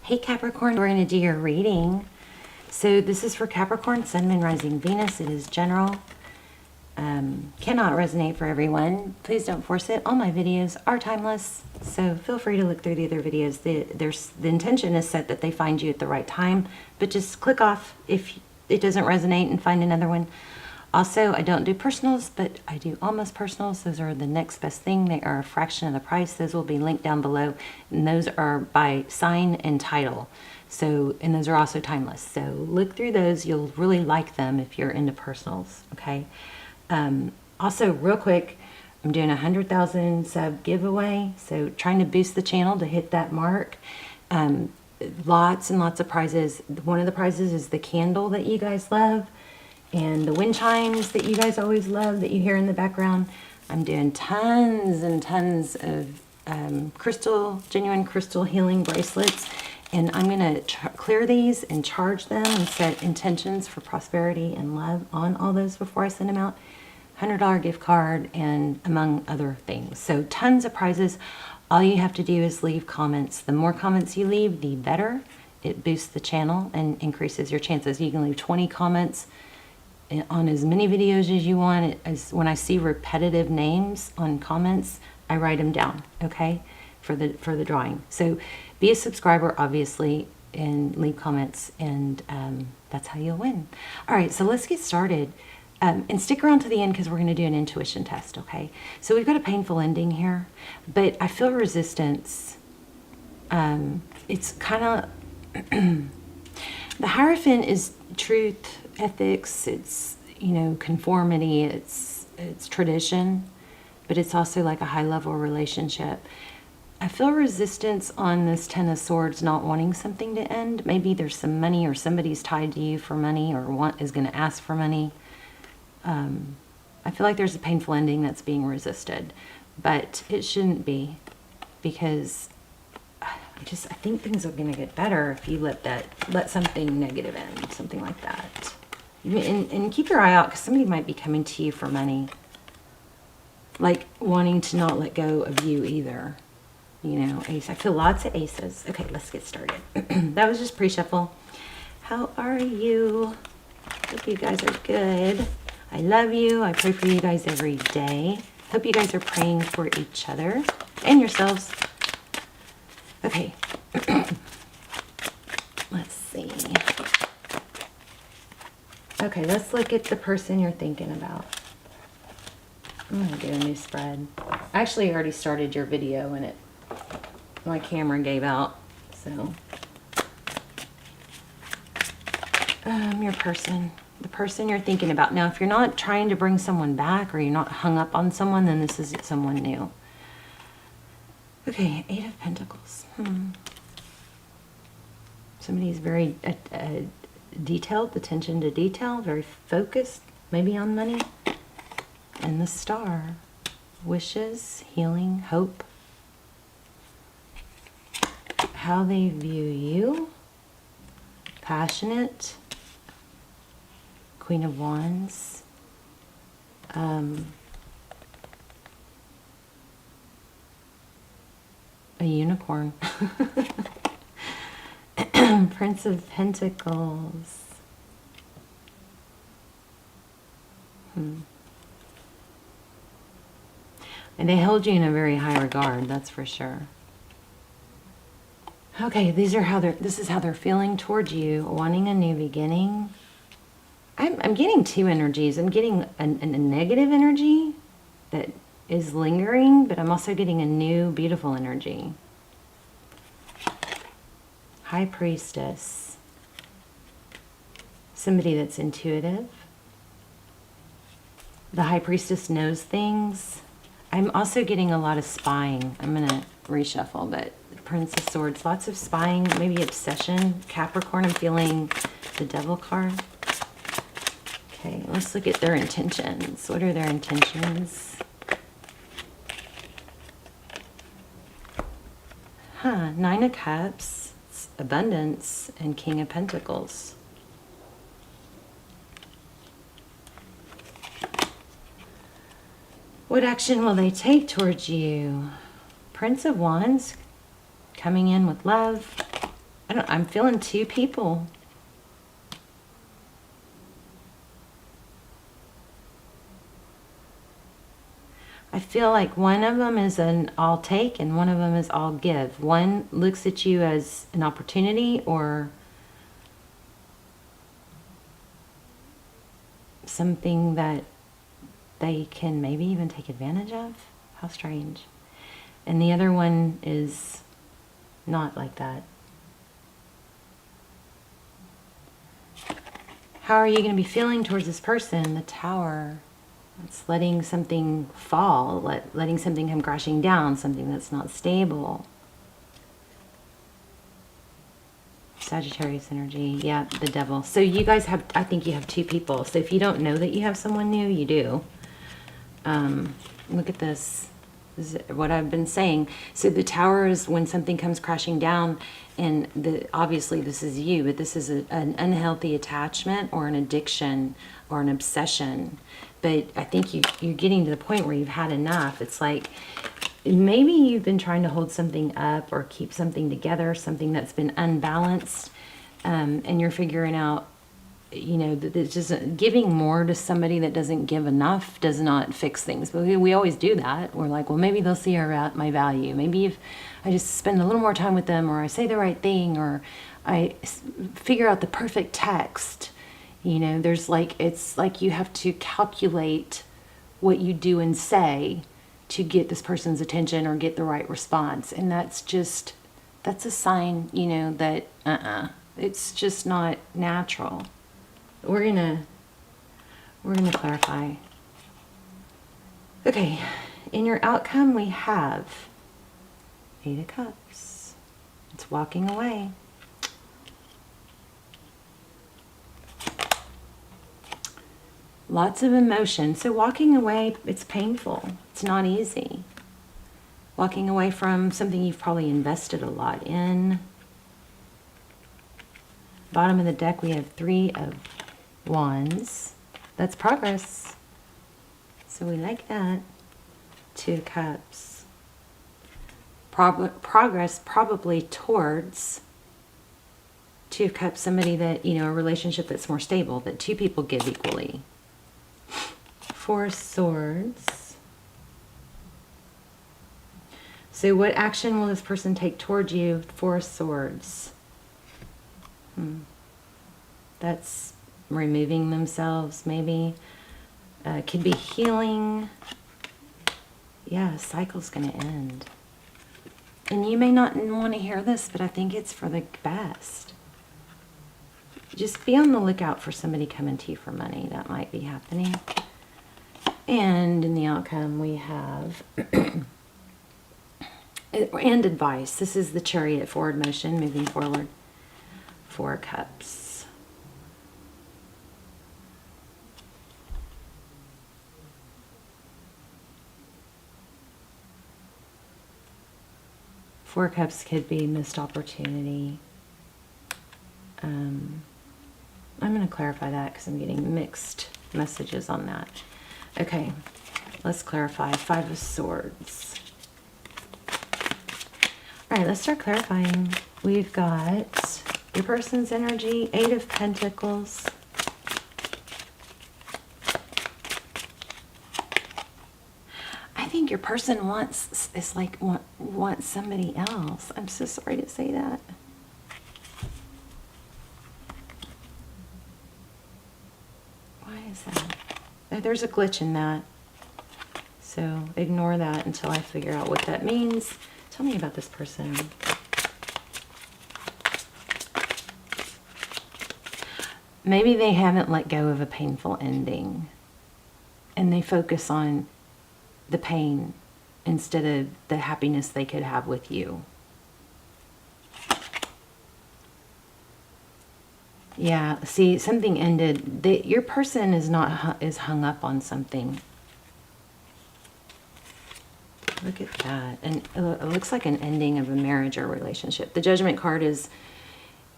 Hey Capricorn, we're going to do your reading. So this is for Capricorn, Sun, Moon, Rising, Venus. It is general. Cannot resonate for everyone. Please don't force it. All my videos are timeless, so feel free to look through the other videos. The intention is set that they find you at the right time, but just click off if it doesn't resonate and find another one. Also, I don't do personals, but I do almost personals. Those are the next best thing. They are a fraction of the price. Those will be linked down below, and those are by sign and title. So, and those are also timeless. So look through those. You'll really like them if you're into personals, okay? Also, real quick, I'm doing a 100,000 sub giveaway. So trying to boost the channel to hit that mark. Lots and lots of prizes. One of the prizes is the candle that you guys love, and the wind chimes that you guys always love that you hear in the background. I'm doing tons and tons of genuine crystal healing bracelets, and I'm going to clear these and charge them and set intentions for prosperity and love on all those before I send them out. $100 gift card, and among other things. So tons of prizes. All you have to do is leave comments. The more comments you leave, the better. It boosts the channel and increases your chances. You can leave 20 comments on as many videos as you want. As when I see repetitive names on comments, I write them down, okay, for the drawing. So be a subscriber, obviously, and leave comments, and that's how you'll win. All right, so let's get started. And stick around to the end because we're going to do an intuition test, okay? So we've got a painful ending here, but I feel resistance. It's kind of... the Hierophant is truth, ethics, it's, you know, conformity, it's tradition, but it's also like a high-level relationship. I feel resistance on this Ten of Swords, not wanting something to end. Maybe there's some money, or somebody's tied to you for money, or is going to ask for money. I feel like there's a painful ending that's being resisted, but it shouldn't be, because I think things are going to get better if you let something negative in, something like that. And keep your eye out, because somebody might be coming to you for money, like wanting to not let go of you either. You know, ace. I feel lots of aces. Okay, let's get started. That was just pre-shuffle. How are you? Hope you guys are good. I love you. I pray for you guys every day. Hope you guys are praying for each other and yourselves. Okay. Let's see. Okay, let's look at the person you're thinking about. I'm going to do a new spread. I actually already started your video and my camera gave out. So, your person. The person you're thinking about. Now, if you're not trying to bring someone back, or you're not hung up on someone, then this is someone new. Okay, Eight of Pentacles. Somebody's very detailed, attention to detail, very focused, maybe on money. And the Star. Wishes, healing, hope. How they view you. Passionate. Queen of Wands, a unicorn, Prince of Pentacles, and they held you in a very high regard, that's for sure. Okay, this is how they're feeling towards you, wanting a new beginning. I'm getting two energies. I'm getting a negative energy that is lingering, but I'm also getting a new, beautiful energy. High Priestess. Somebody that's intuitive. The High Priestess knows things. I'm also getting a lot of spying. I'm going to reshuffle, but Prince of Swords, lots of spying, maybe obsession. Capricorn, I'm feeling the Devil card. Okay, let's look at their intentions. What are their intentions? Nine of Cups, abundance, and King of Pentacles. What action will they take towards you? Prince of Wands, coming in with love. I'm feeling two people. I feel like one of them is an all take and one of them is all give. One looks at you as an opportunity or something that they can maybe even take advantage of. How strange. And the other one is not like that. How are you going to be feeling towards this person? The Tower. It's letting something fall, letting something come crashing down, something that's not stable. Sagittarius energy. Yeah, the Devil. So you guys have, I think you have two people. So if you don't know that you have someone new, you do. Look at this. This is what I've been saying. So the Tower is when something comes crashing down, and obviously this is you, but this is an unhealthy attachment or an addiction or an obsession. But I think you're getting to the point where you've had enough. It's like maybe you've been trying to hold something up or keep something together, something that's been unbalanced, and you're figuring out, you know, that it's just giving more to somebody that doesn't give enough does not fix things. But we always do that. We're like, well, maybe they'll see my value. Maybe if I just spend a little more time with them, or I say the right thing, or I figure out the perfect text. You know, there's like, it's like you have to calculate what you do and say to get this person's attention or get the right response. And that's a sign, you know, that it's just not natural. We're gonna clarify. Okay, in your outcome we have 8 of Cups. It's walking away. Lots of emotion. So walking away, it's painful. It's not easy. Walking away from something you've probably invested a lot in. Bottom of the deck, we have 3 of Wands. That's progress. So we like that. 2 of Cups. Progress probably towards 2 of Cups, somebody that, you know, a relationship that's more stable, that 2 people give equally. 4 of Swords. So what action will this person take toward you? 4 of Swords. That's removing themselves, maybe. Could be healing. Yeah, cycle's going to end. And you may not want to hear this, but I think it's for the best. Just be on the lookout for somebody coming to you for money. That might be happening. And in the outcome we have and advice. This is the Chariot, forward motion, moving forward. 4 Cups. Four Cups could be missed opportunity. I'm going to clarify that because I'm getting mixed messages on that. Okay, let's clarify. 5 of Swords. All right, let's start clarifying. We've got your person's energy, 8 of Pentacles. I think your person wants somebody else. I'm so sorry to say that. Why is that? There's a glitch in that. So ignore that until I figure out what that means. Tell me about this person. Maybe they haven't let go of a painful ending and they focus on the pain instead of the happiness they could have with you. Yeah, see, something ended. Your person is hung up on something. Look at that. And it looks like an ending of a marriage or relationship. The Judgment card is,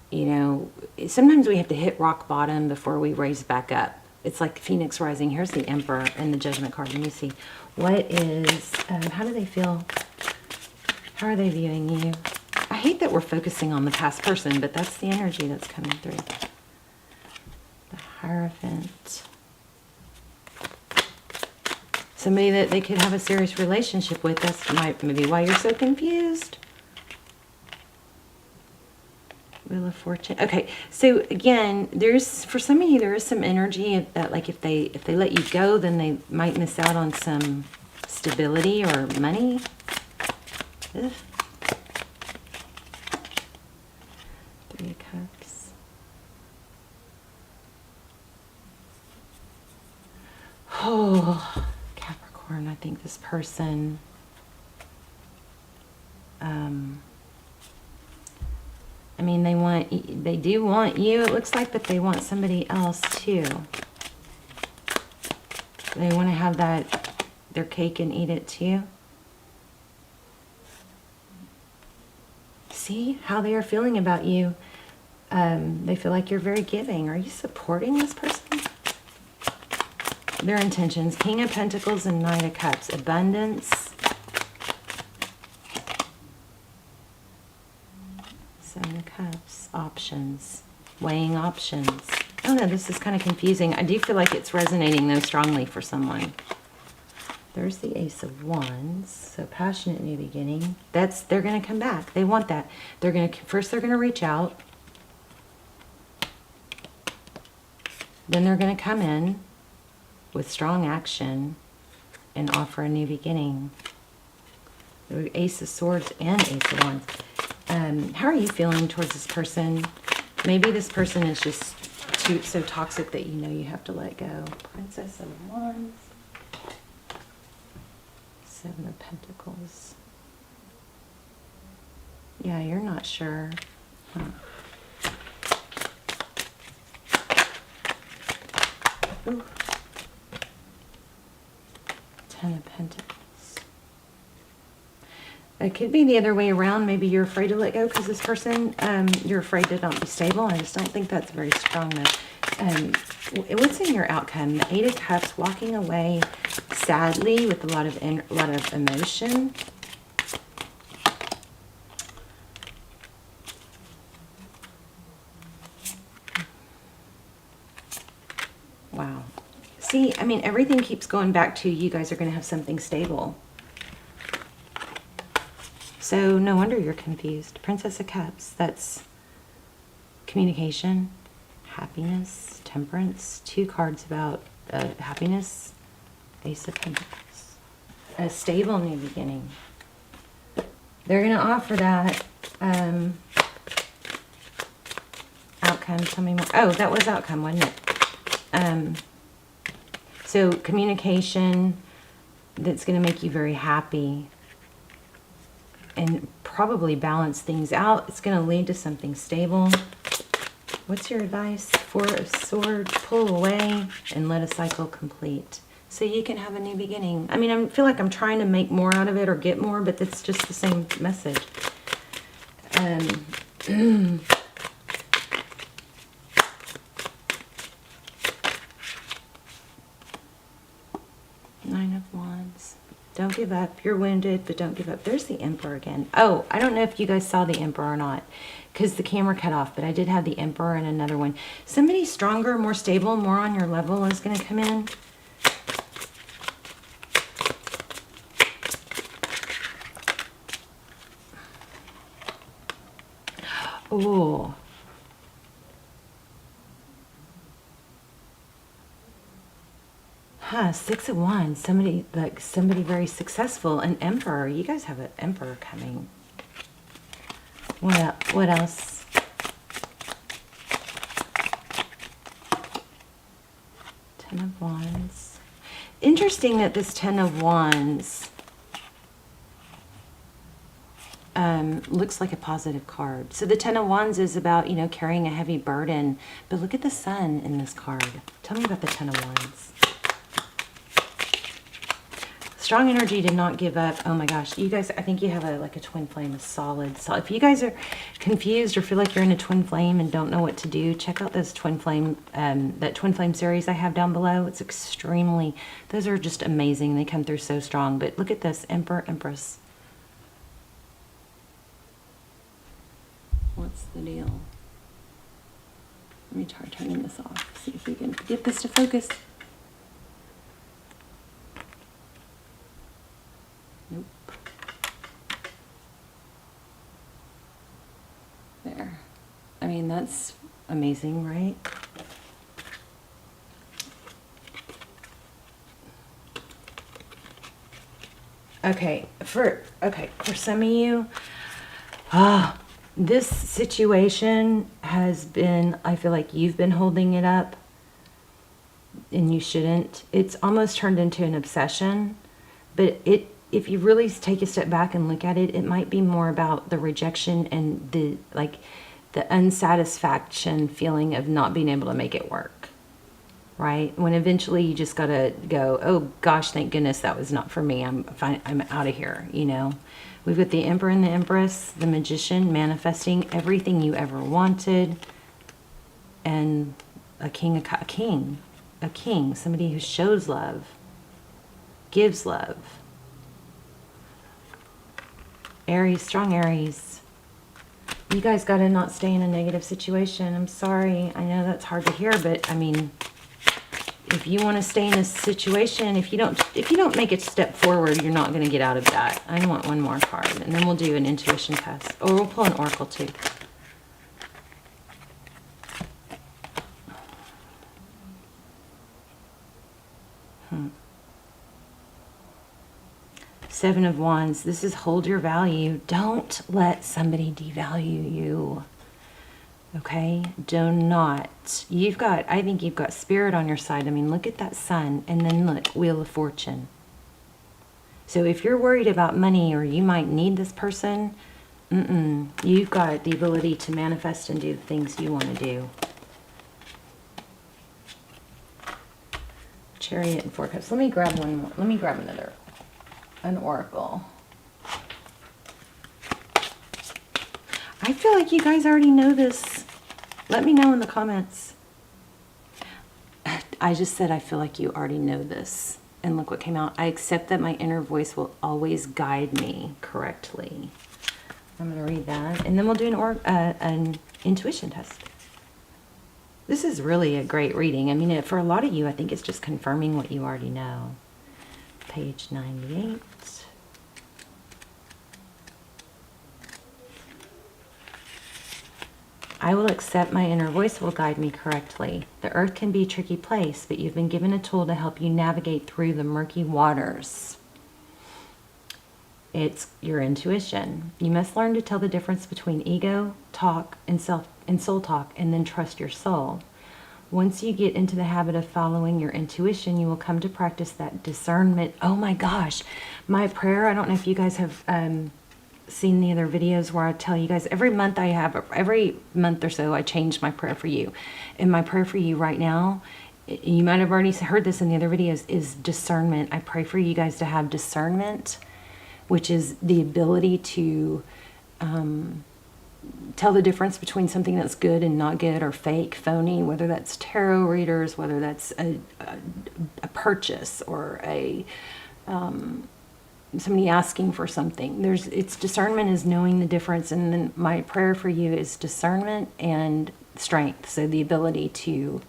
you know, sometimes we have to hit rock bottom before we raise back up. It's like Phoenix rising. Here's the Emperor and the Judgment card. Let me see. What is, how do they feel? How are they viewing you? hate that we're focusing on the past person, but that's the energy that's coming through. The Hierophant. Somebody that they could have a serious relationship with. That's maybe why you're so confused. Wheel of Fortune. Okay, so again, for some of you, there is some energy that, like, if they let you go, then they might miss out on some stability or money. Ugh. Three of Cups. Oh, Capricorn. I think this person. I mean, they do want you, it looks like, but they want somebody else too. They want to have their cake and eat it too. See how they are feeling about you. They feel like you're very giving. Are you supporting this person? Their intentions. King of Pentacles and Knight of Cups. Abundance. Seven of Cups. Options. Weighing options. Oh no, this is kind of confusing. I do feel like it's resonating though strongly for someone. There's the Ace of Wands. So passionate new beginning. They're going to come back. They want that. First they're going to reach out. Then they're going to come in with strong action and offer a new beginning. Ace of Swords and Ace of Wands. How are you feeling towards this person? Maybe this person is just so toxic that you know you have to let go. Princess of Wands. Seven of Pentacles. Yeah, you're not sure. Huh. Ooh. Ten of Pentacles. It could be the other way around. Maybe you're afraid to let go because this person, you're afraid to not be stable. I just don't think that's very strong though. What's in your outcome? The Eight of Cups, walking away sadly with a lot of emotion. Wow. See, I mean, everything keeps going back to you guys are going to have something stable. So no wonder you're confused. Princess of Cups, that's communication, happiness, temperance. Two cards about happiness. Ace of Pentacles. A stable new beginning. They're going to offer that outcome. Tell me more. Oh, that was outcome, wasn't it? So communication that's going to make you very happy and probably balance things out. It's going to lead to something stable. What's your advice? Four of Swords, pull away and let a cycle complete. So you can have a new beginning. I mean, I feel like I'm trying to make more out of it or get more, but it's just the same message. Nine of Wands. Don't give up. You're wounded, but don't give up. There's the Emperor again. Oh, I don't know if you guys saw the Emperor or not because the camera cut off, but I did have the Emperor and another one. Somebody stronger, more stable, more on your level is going to come in. Oh. Huh, Six of Wands. Somebody very successful. An Emperor. You guys have an Emperor coming. What else? Ten of Wands. Interesting that this Ten of Wands looks like a positive card. So the Ten of Wands is about, you know, carrying a heavy burden. But look at the Sun in this card. Tell me about the Ten of Wands. Strong energy did not give up. Oh my gosh, you guys, I think you have a twin flame, a solid. So if you guys are confused or feel like you're in a twin flame and don't know what to do, check out this twin flame, that twin flame series I have down below. It's extremely, those are just amazing. They come through so strong. But look at this, Emperor, Empress. What's the deal? Let me try turning this off. See if we can get this to focus. Nope. There. I mean, that's amazing, right? Okay, for some of you, this situation has been, I feel like you've been holding it up and you shouldn't. It's almost turned into an obsession, but if you really take a step back and look at it, it might be more about the rejection and the unsatisfaction feeling of not being able to make it work, right? When eventually you just gotta go, oh gosh, thank goodness that was not for me. I'm fine. I'm out of here, you know? We've got the Emperor and the Empress, the Magician, manifesting everything you ever wanted, and a king, somebody who shows love, gives love. Aries, strong Aries. You guys got to not stay in a negative situation. I'm sorry. I know that's hard to hear, but I mean, if you want to stay in a situation, if you don't make a step forward, you're not going to get out of that. I want one more card, and then we'll do an intuition test. Or we'll pull an oracle too. Seven of Wands. This is hold your value. Don't let somebody devalue you. Okay? Do not. I think you've got spirit on your side. I mean, look at that sun. And then look, Wheel of Fortune. So if you're worried about money or you might need this person, you've got the ability to manifest and do the things you want to do. Chariot and Four Cups. Let me grab one more. Let me grab an oracle. I feel like you guys already know this. Let me know in the comments. I just said I feel like you already know this. And look what came out. I accept that my inner voice will always guide me correctly. I'm going to read that. And then we'll do an intuition test. This is really a great reading. I mean, for a lot of you, I think it's just confirming what you already know. Page 98. I will accept my inner voice will guide me correctly. The earth can be a tricky place, but you've been given a tool to help you navigate through the murky waters. It's your intuition. You must learn to tell the difference between ego talk and soul talk, and then trust your soul. Once you get into the habit of following your intuition, you will come to practice that discernment. Oh my gosh, my prayer, I don't know if you guys have seen the other videos where I tell you guys every month or so I change my prayer for you. And my prayer for you right now, you might have already heard this in the other videos, is discernment. I pray for you guys to have discernment, which is the ability to tell the difference between something that's good and not good, or fake, phony, whether that's tarot readers, whether that's a purchase, or somebody asking for something. It's discernment is knowing the difference. And then my prayer for you is discernment and strength. So the ability to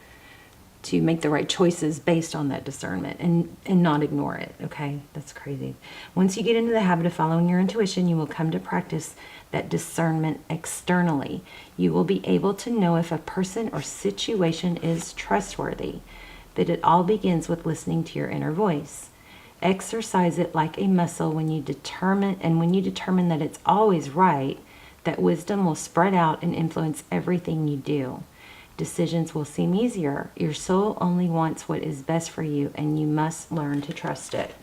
make the right choices based on that discernment and not ignore it. Okay, that's crazy. Once you get into the habit of following your intuition, you will come to practice that discernment externally. You will be able to know if a person or situation is trustworthy. But it all begins with listening to your inner voice. Exercise it like a muscle when you determine that it's always right, that wisdom will spread out and influence everything you do. Decisions will seem easier. Your soul only wants what is best for you, and you must learn to trust it.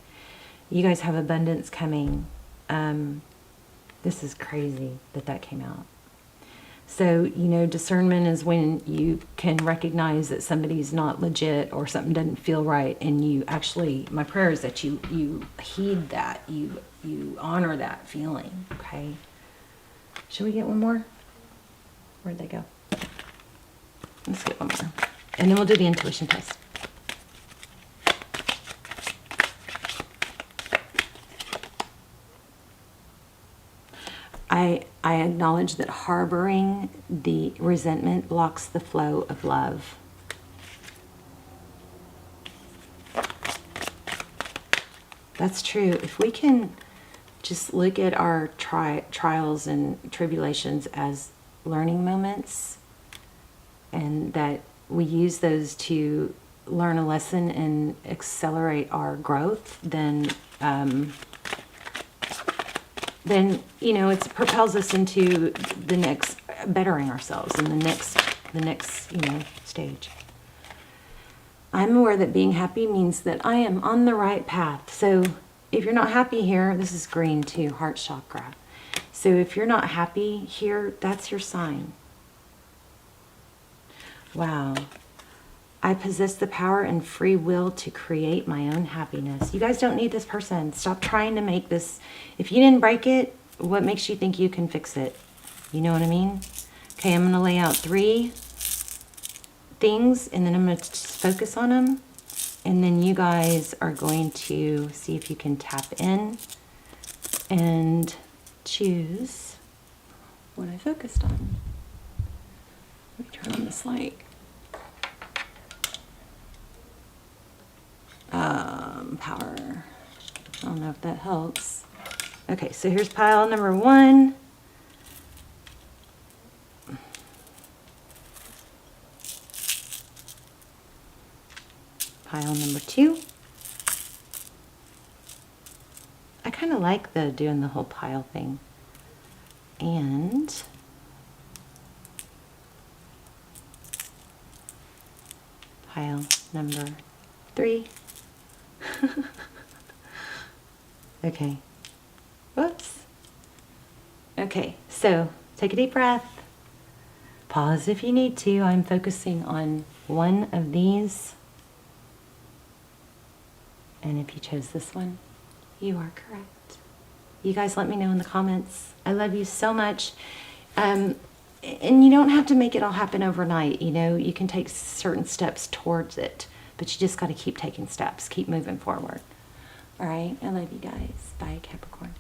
You guys have abundance coming. This is crazy that came out. So, discernment is when you can recognize that somebody's not legit or something doesn't feel right, and you actually, my prayer is that you heed that, you honor that feeling, okay? Should we get one more? Where'd they go? Let's get one more. And then we'll do the intuition test. I I acknowledge that harboring the resentment blocks the flow of love. That's true. If we can just look at our trials and tribulations as learning moments, and that we use those to learn a lesson and accelerate our growth, then you know, it propels us into the next, bettering ourselves in the next you know, stage. I'm aware that being happy means that I am on the right path. So if you're not happy here, this is green too, heart chakra. So if you're not happy here, that's your sign. Wow. I possess the power and free will to create my own happiness. You guys don't need this person. Stop trying to make this. If you didn't break it, what makes you think you can fix it? You know what I mean? Okay, I'm going to lay out 3 things, and then I'm going to focus on them. And then you guys are going to see if you can tap in and choose what I focused on. Let me turn on this light. Power. I don't know if that helps. Okay, so here's pile number 1. Pile number 2. I kind of like doing the whole pile thing. And pile number 3. Okay. Whoops. Okay, so take a deep breath. Pause if you need to. I'm focusing on one of these. And if you chose this one, you are correct. You guys let me know in the comments. I love you so much. And you don't have to make it all happen overnight. You know, you can take certain steps towards it, but you just got to keep taking steps, keep moving forward. All right, I love you guys. Bye, Capricorn.